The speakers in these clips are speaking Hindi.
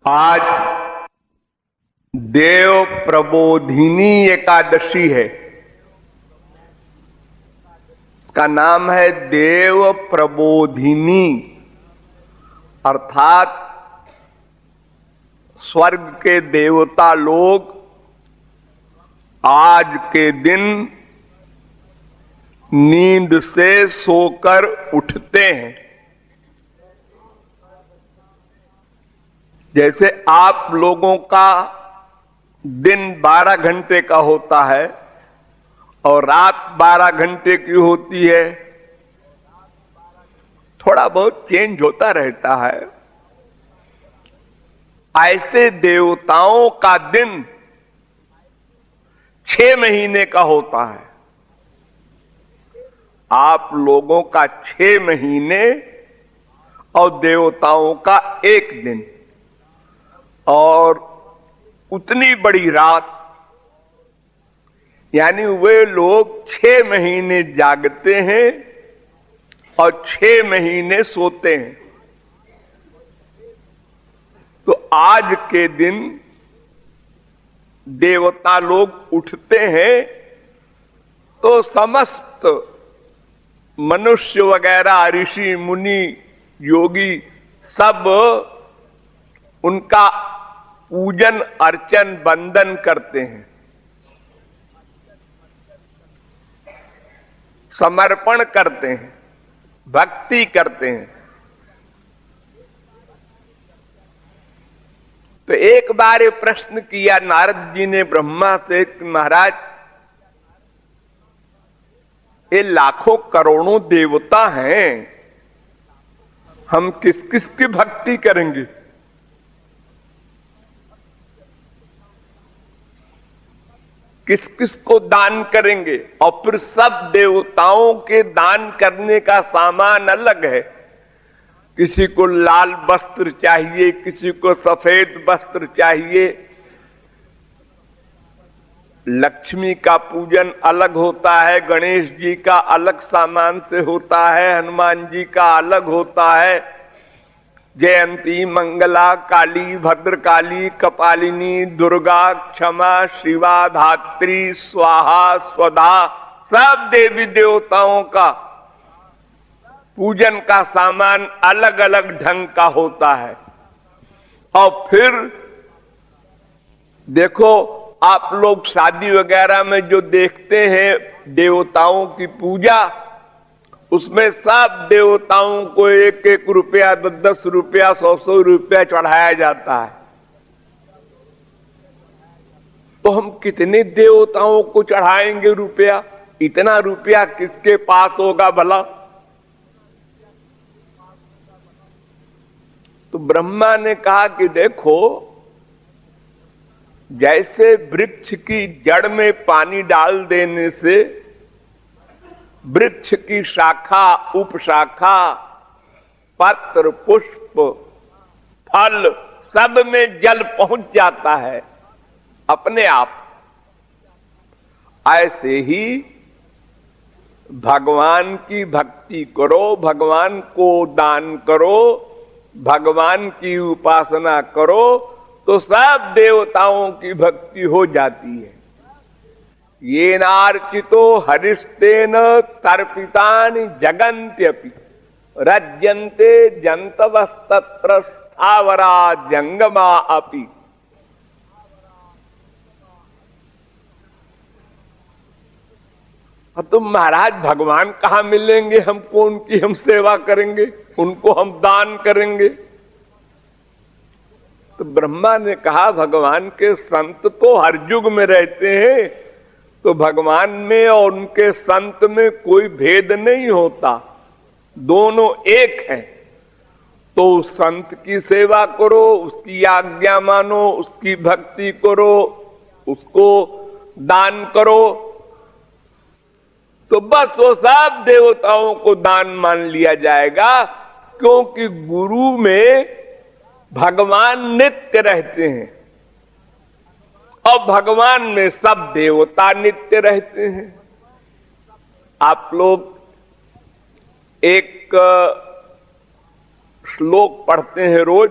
आज देव प्रबोधिनी एकादशी है। इसका नाम है देव प्रबोधिनी, अर्थात स्वर्ग के देवता लोग आज के दिन नींद से सोकर उठते हैं। जैसे आप लोगों का दिन 12 घंटे का होता है और रात 12 घंटे की होती है, थोड़ा बहुत चेंज होता रहता है। ऐसे देवताओं का दिन 6 महीने का होता है। आप लोगों का 6 महीने और देवताओं का 1 दिन और उतनी बड़ी रात, यानी वे लोग 6 महीने जागते हैं और 6 महीने सोते हैं। तो आज के दिन देवता लोग उठते हैं तो समस्त मनुष्य वगैरह, ऋषि मुनि योगी सब उनका पूजन अर्चन वंदन करते हैं, समर्पण करते हैं, भक्ति करते हैं। तो एक बार ये प्रश्न किया नारद जी ने ब्रह्मा से कि महाराज, ये लाखों करोड़ों देवता हैं, हम किस किस की भक्ति करेंगे? किस किस को दान करेंगे? और फिर सब देवताओं के दान करने का सामान अलग है। किसी को लाल वस्त्र चाहिए, किसी को सफेद वस्त्र चाहिए। लक्ष्मी का पूजन अलग होता है, गणेश जी का अलग सामान से होता है, हनुमान जी का अलग होता है। जयंती, मंगला, काली, भद्रकाली, कपालिनी, दुर्गा, क्षमा, शिवा, धात्री, स्वाहा, स्वधा, सब देवी देवताओं का पूजन का सामान अलग अलग ढंग का होता है। और फिर देखो, आप लोग शादी वगैरह में जो देखते हैं देवताओं की पूजा, उसमें सब देवताओं को 1-1 रुपया, 10-10 रुपया, 100-100 रुपया चढ़ाया जाता है। तो हम कितने देवताओं को चढ़ाएंगे रुपया? इतना रुपया किसके पास होगा भला? तो ब्रह्मा ने कहा कि देखो, जैसे वृक्ष की जड़ में पानी डाल देने से वृक्ष की शाखा, उपशाखा, पत्र, पुष्प, फल सब में जल पहुंच जाता है अपने आप, ऐसे ही भगवान की भक्ति करो, भगवान को दान करो, भगवान की उपासना करो, तो सब देवताओं की भक्ति हो जाती है। ये नार्चितो हरिस्तेन तर्पितानि जगन्त्यपि रज्यन्ते जंतवस्तत्र स्थावरा जंगमा अपि। अब तुम महाराज भगवान कहाँ मिलेंगे हमको? उनकी हम सेवा करेंगे, उनको हम दान करेंगे? तो ब्रह्मा ने कहा भगवान के संत तो हर युग में रहते हैं, तो भगवान में और उनके संत में कोई भेद नहीं होता, दोनों एक हैं। तो उस संत की सेवा करो, उसकी आज्ञा मानो, उसकी भक्ति करो, उसको दान करो, तो बस वो सब देवताओं को दान मान लिया जाएगा। क्योंकि गुरु में भगवान नित्य रहते हैं और भगवान में सब देवता नित्य रहते हैं। आप लोग एक श्लोक पढ़ते हैं रोज,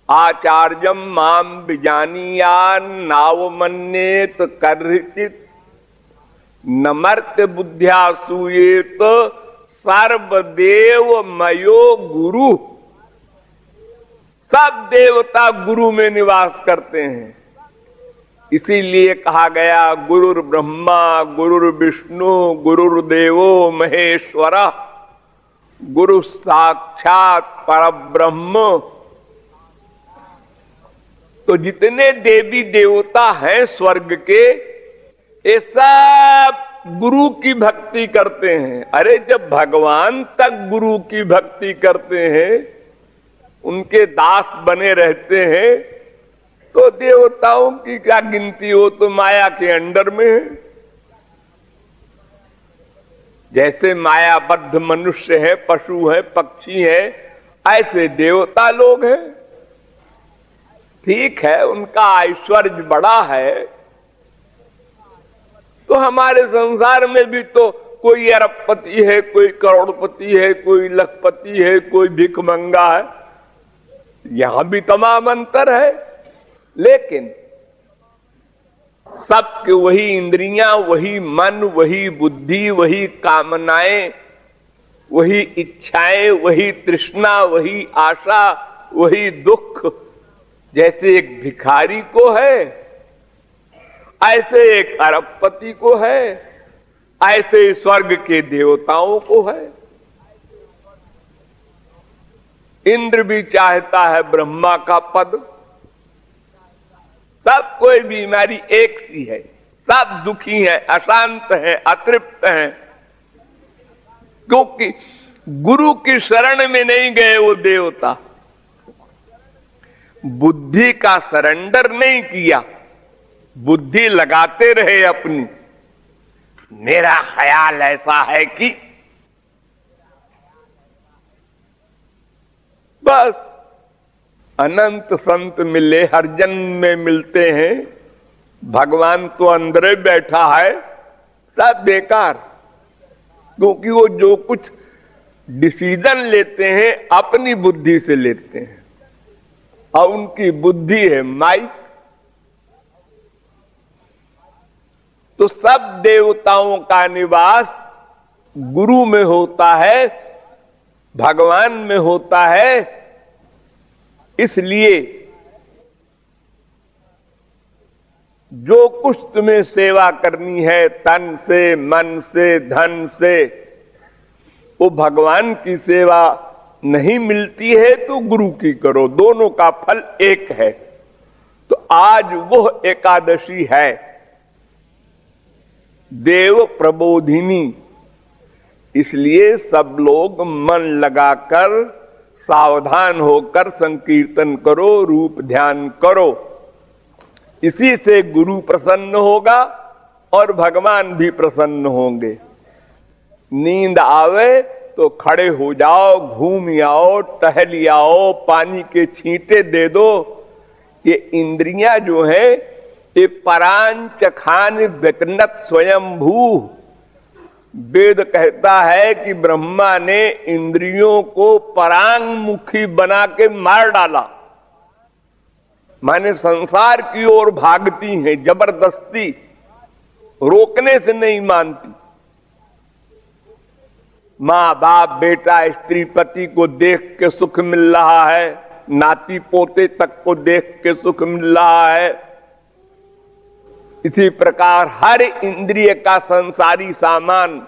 आचार्यम माम विजानीयान नावमन्येत कर्हिचित नमर्त्य बुद्ध्या सूयेत सर्वदेव मयो गुरु। सब देवता गुरु में निवास करते हैं। इसीलिए कहा गया गुरुर ब्रह्मा गुरुर विष्णु गुरुर्देवो महेश्वर गुरु साक्षात परब्रह्म। तो जितने देवी देवता हैं स्वर्ग के, ये सब गुरु की भक्ति करते हैं। अरे जब भगवान तक गुरु की भक्ति करते हैं, उनके दास बने रहते हैं, तो देवताओं की क्या गिनती हो, तो माया के अंडर में है। जैसे मायाबद्ध मनुष्य है, पशु है, पक्षी है, ऐसे देवता लोग हैं। ठीक है, उनका ऐश्वर्य बड़ा है, तो हमारे संसार में भी तो कोई अरबपति है, कोई करोड़पति है, कोई लखपति है, कोई भिखमंगा है। यहां भी तमाम अंतर है, लेकिन सबके वही इंद्रियां, वही मन, वही बुद्धि, वही कामनाएं, वही इच्छाएं, वही तृष्णा, वही आशा, वही दुख। जैसे एक भिखारी को है, ऐसे एक अरबपति को है, ऐसे स्वर्ग के देवताओं को है। इंद्र भी चाहता है ब्रह्मा का पद। सब कोई बीमारी एक सी है, सब दुखी है, अशांत है, अतृप्त है, क्योंकि गुरु की शरण में नहीं गए वो देवता। बुद्धि का सरेंडर नहीं किया, बुद्धि लगाते रहे अपनी। मेरा ख्याल ऐसा है कि बस अनंत संत मिले, हर जन्म में मिलते हैं, भगवान तो अंदर बैठा है, सब बेकार। क्योंकि वो जो कुछ डिसीजन लेते हैं अपनी बुद्धि से लेते हैं, और उनकी बुद्धि है माइक। तो सब देवताओं का निवास गुरु में होता है, भगवान में होता है। इसलिए जो कुछ तुम्हें सेवा करनी है तन से, मन से, धन से, वो भगवान की सेवा नहीं मिलती है तो गुरु की करो, दोनों का फल एक है। तो आज वो एकादशी है, देव प्रबोधिनी। इसलिए सब लोग मन लगाकर, सावधान होकर संकीर्तन करो, रूप ध्यान करो। इसी से गुरु प्रसन्न होगा और भगवान भी प्रसन्न होंगे। नींद आवे तो खड़े हो जाओ, घूम आओ, टहल आओ, पानी के छींटे दे दो। ये इंद्रियां जो है ये परांच खान व्यकनत स्वयंभू। वेद कहता है कि ब्रह्मा ने इंद्रियों को परांगमुखी बना के मार डाला, माने संसार की ओर भागती हैं जबरदस्ती, रोकने से नहीं मानती। माँ बाप, बेटा, स्त्री, पति को देख के सुख मिल रहा है, नाती पोते तक को देख के सुख मिल रहा है। इसी प्रकार हर इंद्रिय का संसारी सामान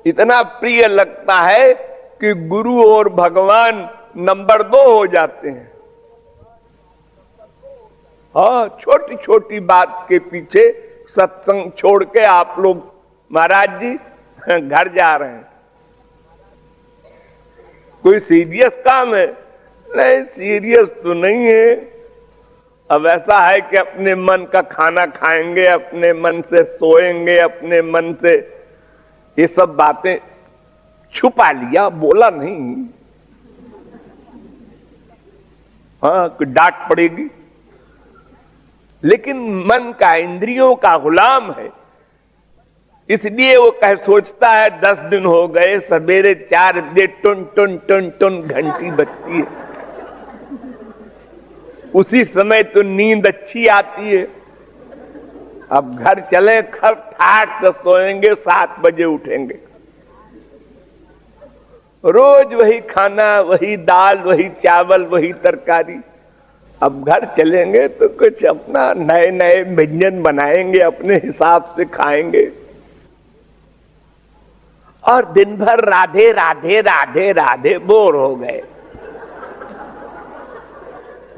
इतना प्रिय लगता है कि गुरु और भगवान नंबर 2 हो जाते हैं। हाँ, छोटी छोटी बात के पीछे सत्संग छोड़ के आप लोग महाराज जी घर जा रहे हैं। कोई सीरियस काम है? नहीं, सीरियस तो नहीं है। अब ऐसा है कि अपने मन का खाना खाएंगे, अपने मन से सोएंगे, अपने मन से ये सब बातें छुपा लिया, बोला नहीं। हाँ, कोई डांट पड़ेगी, लेकिन मन का, इंद्रियों का गुलाम है। इसलिए वो सोचता है 10 दिन हो गए, सवेरे 4 बजे टुन टुन टुन टुन घंटी बजती है। उसी समय तो नींद अच्छी आती है। अब घर चले खर ठाट से सोएंगे, 7 बजे उठेंगे। रोज वही खाना, वही दाल, वही चावल, वही तरकारी। अब घर चलेंगे तो कुछ अपना नए नए व्यंजन बनाएंगे, अपने हिसाब से खाएंगे। और दिन भर राधे राधे राधे राधे बोर हो गए।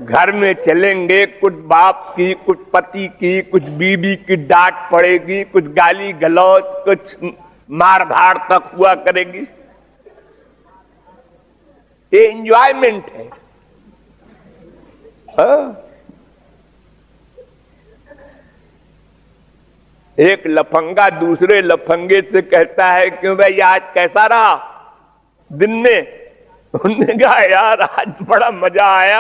घर में चलेंगे, कुछ बाप की, कुछ पति की, कुछ बीवी की डांट पड़ेगी, कुछ गाली गलौज, कुछ मार धाड़ तक हुआ करेगी। ये एंजॉयमेंट है। हाँ? एक लफंगा दूसरे लफंगे से कहता है क्यों भाई आज कैसा रहा दिन में? उन्होंने कहा यार आज बड़ा मजा आया।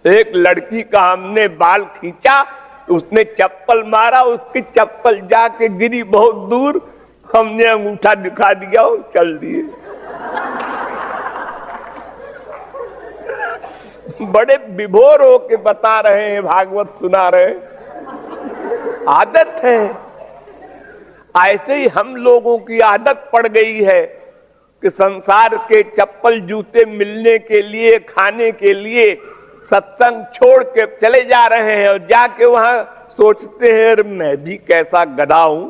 एक लड़की का हमने बाल खींचा तो उसने चप्पल मारा, उसकी चप्पल जाके गिरी बहुत दूर, हमने अंगूठा दिखा दिया और चल दिए। बड़े विभोर होके बता रहे हैं, भागवत सुना रहे हैं। आदत है। ऐसे ही हम लोगों की आदत पड़ गई है कि संसार के चप्पल जूते मिलने के लिए, खाने के लिए सत्संग छोड़ के चले जा रहे हैं और जाके वहां सोचते हैं मैं भी कैसा गधा हूं,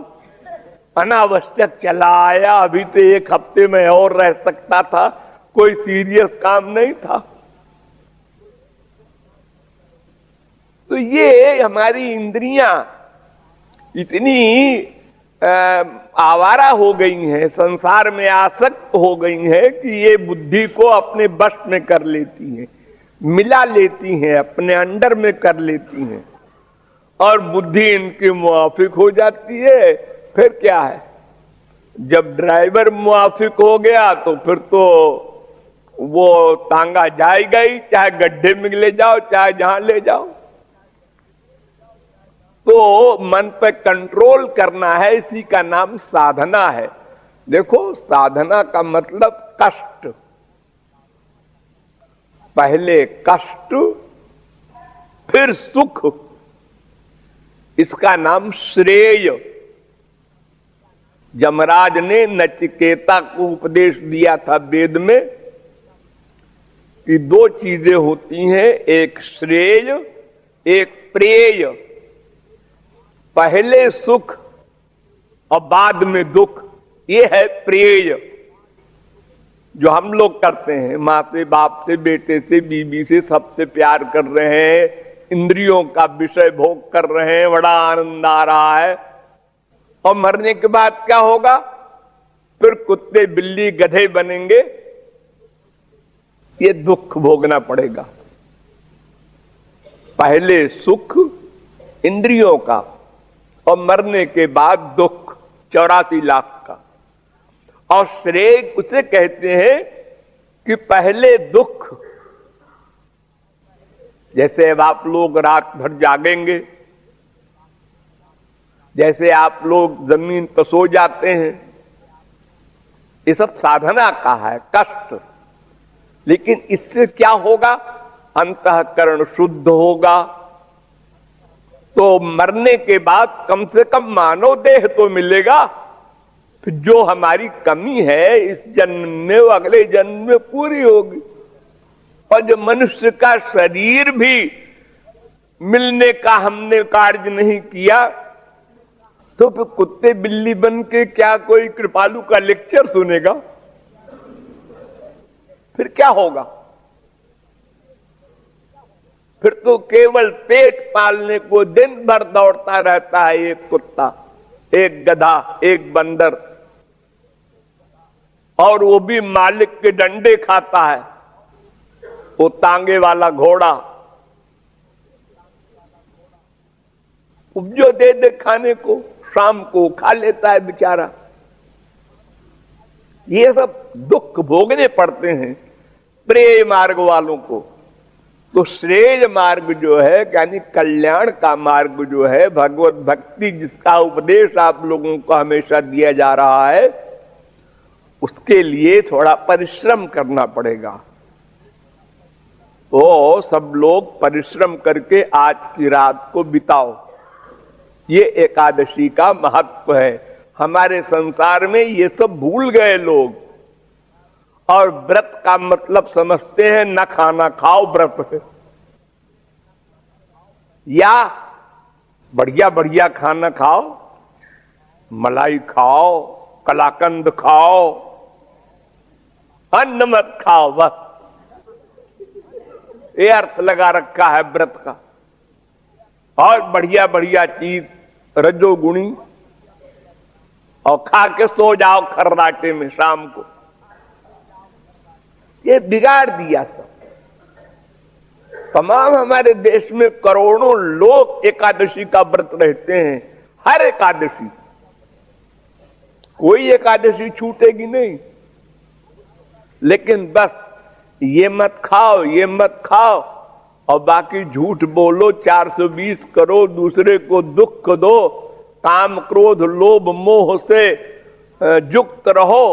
अनावश्यक चला आया, अभी तो 1 हफ्ते में और रह सकता था, कोई सीरियस काम नहीं था। तो ये हमारी इंद्रियां इतनी आवारा हो गई हैं, संसार में आसक्त हो गई हैं कि ये बुद्धि को अपने वश में कर लेती हैं, मिला लेती हैं, अपने अंडर में कर लेती हैं और बुद्धि इनके मुआफिक हो जाती है। फिर क्या है, जब ड्राइवर मुआफिक हो गया तो फिर तो वो तांगा जाएगा ही, चाहे गड्ढे में ले जाओ चाहे जहां ले जाओ। तो मन पर कंट्रोल करना है, इसी का नाम साधना है। देखो साधना का मतलब कष्ट, पहले कष्ट फिर सुख, इसका नाम श्रेय। यमराज ने नचिकेता को उपदेश दिया था वेद में कि 2 चीजें होती हैं, एक श्रेय एक प्रेय। पहले सुख और बाद में दुख, ये है प्रेय जो हम लोग करते हैं। माँ से, बाप से, बेटे से, बीवी से, सबसे प्यार कर रहे हैं, इंद्रियों का विषय भोग कर रहे हैं, बड़ा आनंद आ रहा है। और मरने के बाद क्या होगा? फिर कुत्ते बिल्ली गधे बनेंगे, ये दुख भोगना पड़ेगा। पहले सुख इंद्रियों का और मरने के बाद दुख 84 लाख का। और श्रेय उसे कहते हैं कि पहले दुख, जैसे अब आप लोग रात भर जागेंगे, जैसे आप लोग जमीन पर सो जाते हैं, ये सब साधना का है, कष्ट। लेकिन इससे क्या होगा? अंतःकरण शुद्ध होगा। तो मरने के बाद कम से कम मानव देह तो मिलेगा, तो जो हमारी कमी है इस जन्म में वो अगले जन्म में पूरी होगी। और जो मनुष्य का शरीर भी मिलने का हमने कार्य नहीं किया, तो फिर कुत्ते बिल्ली बन के क्या कोई कृपालु का लेक्चर सुनेगा? फिर क्या होगा? फिर तो केवल पेट पालने को दिन भर दौड़ता रहता है एक कुत्ता, एक गधा, एक बंदर, और वो भी मालिक के डंडे खाता है, वो तांगे वाला घोड़ा। जो दे दे खाने को, शाम को खा लेता है बेचारा। ये सब दुख भोगने पड़ते हैं प्रेय मार्ग वालों को। तो श्रेय मार्ग जो है, यानी कल्याण का मार्ग जो है, भगवत भक्ति जिसका उपदेश आप लोगों को हमेशा दिया जा रहा है, उसके लिए थोड़ा परिश्रम करना पड़ेगा। वो सब लोग परिश्रम करके आज की रात को बिताओ। ये एकादशी का महत्व है। हमारे संसार में ये सब भूल गए लोग, और व्रत का मतलब समझते हैं न खाना खाओ व्रत है, या बढ़िया बढ़िया खाना खाओ, मलाई खाओ, कलाकंद खाओ, अन्न मत खाओ, बस ये अर्थ लगा रखा है व्रत का। और बढ़िया बढ़िया चीज रजोगुणी, और खा के सो जाओ खर्राटे में शाम को। ये बिगाड़ दिया सब। तमाम हमारे देश में करोड़ों लोग एकादशी का व्रत रहते हैं। हर एकादशी, कोई एकादशी छूटेगी नहीं। लेकिन बस ये मत खाओ, ये मत खाओ, और बाकी झूठ बोलो, 420 करो, दूसरे को दुख दो, काम क्रोध लोभ मोह से युक्त रहो,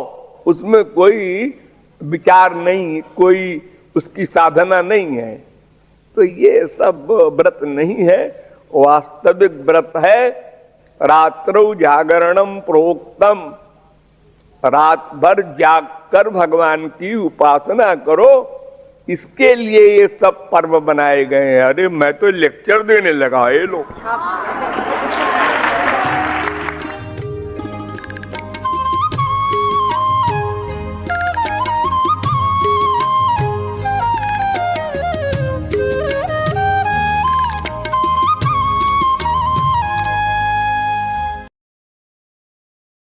उसमें कोई विचार नहीं, कोई उसकी साधना नहीं है। तो ये सब व्रत नहीं है। वास्तविक व्रत है रात्रौ जागरणम प्रोक्तम, रात भर जागकर भगवान की उपासना करो। इसके लिए ये सब पर्व बनाए गए हैं। अरे मैं तो लेक्चर देने लगा ये लोग।